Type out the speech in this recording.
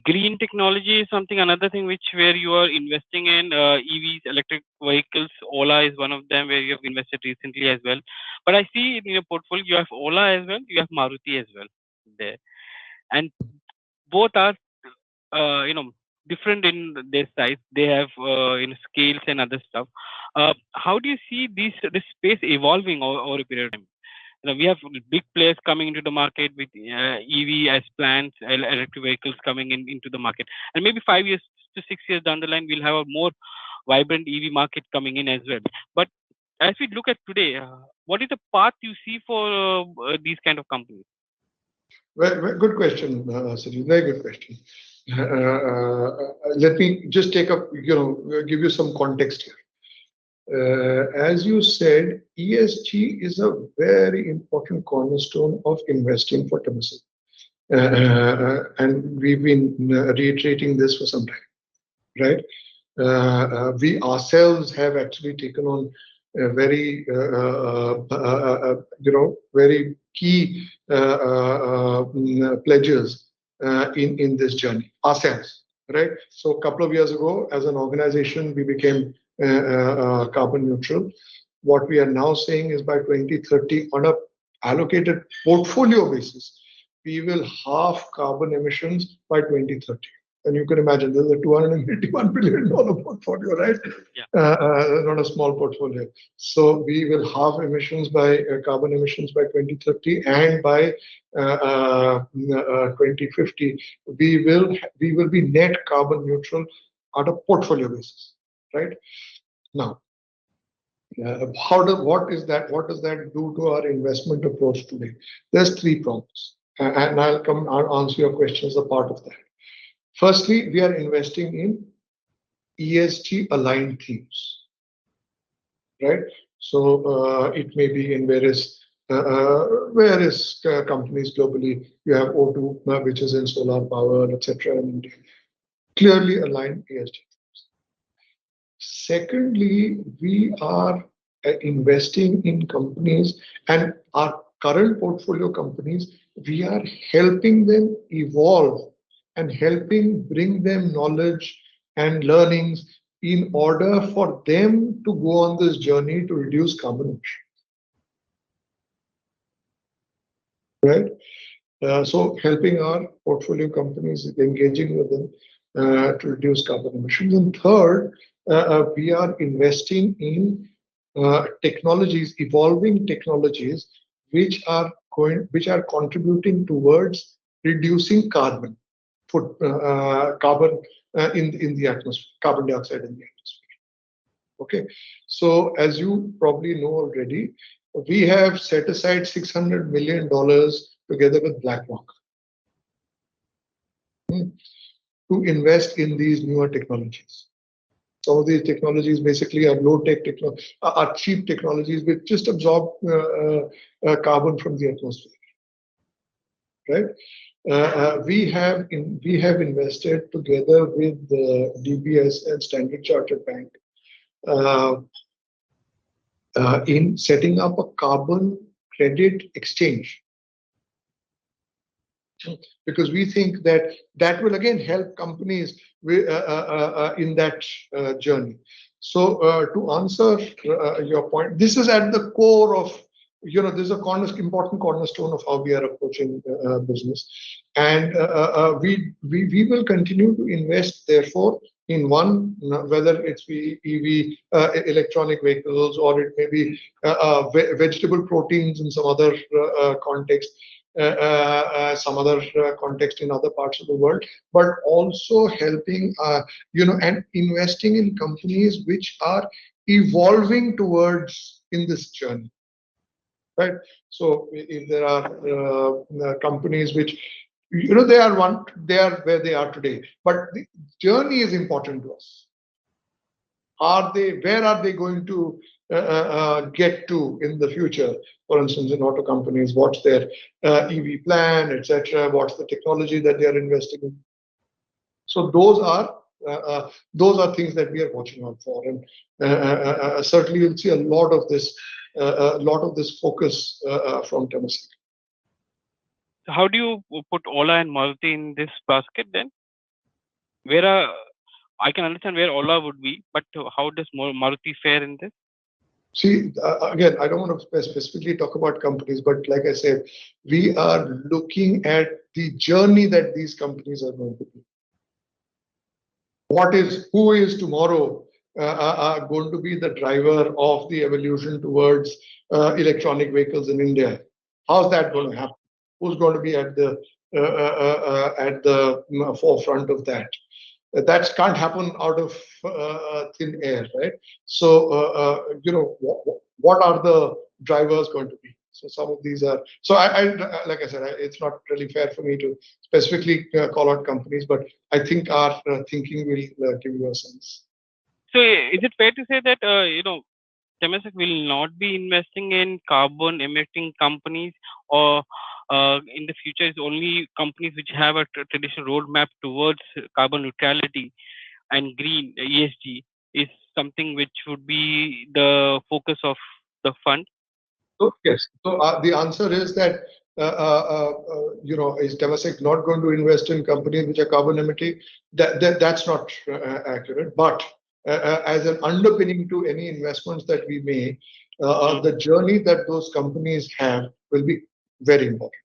green technology is something another thing which where you are investing in EVs, electric vehicles. Ola is one of them where you have invested recently as well. But I see in your portfolio you have Ola as well, you have Maruti as well there, and both are different in their size. They have scales and other stuff. How do you see this space evolving over a period of time? We have big players coming into the market with EV as plans, electric vehicles coming into the market, and maybe 5 years to 6 years down the line, we'll have a more vibrant EV market coming in as well. But as we look at today, what is the path you see for these kind of companies? Good question, Sajid. Very good question. Let me just take up, give you some context here. As you said, ESG is a very important cornerstone of investing for Temasek. And we've been reiterating this for some time, right? We ourselves have actually taken on very, very key pledges in this journey ourselves, right? So a couple of years ago, as an organization, we became carbon neutral. What we are now saying is by 2030, on a allocated portfolio basis, we will halve carbon emissions by 2030. And you can imagine this is a $281 billion portfolio, right? Yeah. Not a small portfolio. So we will halve emissions by carbon emissions by 2030, and by 2050, we will be net carbon neutral on a portfolio basis, right? Now, what does that do to our investment approach today? There's three prongs, and I'll answer your question as a part of that. Firstly, we are investing in ESG aligned themes, right? So it may be in various companies globally. You have O2, which is in solar power, etc. in India. Clearly aligned ESG themes. Secondly, we are investing in companies, and our current portfolio companies, we are helping them evolve and helping bring them knowledge and learnings in order for them to go on this journey to reduce carbon emissions, right? So helping our portfolio companies, engaging with them to reduce carbon emissions. And third, we are investing in technologies, evolving technologies, which are contributing towards reducing carbon in the atmosphere, carbon dioxide in the atmosphere. Okay, so as you probably know already, we have set aside $600 million together with BlackRock to invest in these newer technologies. Some of these technologies basically are low-tech are cheap technologies which just absorb carbon from the atmosphere, right? We have invested together with the DBS and Standard Chartered Bank in setting up a carbon credit exchange, because we think that will again help companies in that journey. So to answer your point, this is at the core of, this is important cornerstone of how we are approaching business, and we will continue to invest therefore in one, whether it's EV electronic vehicles, or it may be vegetable proteins in some other context, in other parts of the world, but also helping and investing in companies which are evolving towards in this journey, right? So if there are companies which they are where they are today, but the journey is important to us. Where are they going to get to in the future? For instance, in auto companies, what's their EV plan, etc.? What's the technology that they are investing in? So those are things that we are watching out for, and certainly you'll see a lot of this focus from Temasek. How do you put Ola and Multi in this basket then? Where I can understand where Ola would be, but how does Maruti fare in this? See, again, I don't want to specifically talk about companies, but like I said, we are looking at the journey that these companies are going to be. Who is tomorrow going to be the driver of the evolution towards electronic vehicles in India? How's that going to happen? Who's going to be at the forefront of that? That can't happen out of thin air, right? So, what are the drivers going to be? So some of these are. So like I said, it's not really fair for me to specifically call out companies, but I think our thinking will give you a sense. So is it fair to say that Temasek will not be investing in carbon emitting companies, or in the future is only companies which have a traditional roadmap towards carbon neutrality and green ESG is something which would be the focus of the fund? So yes, so the answer is that is Temasek not going to invest in companies which are carbon emitting? That's not accurate. But as an underpinning to any investments that we make, Hmm. the journey that those companies have will be very important.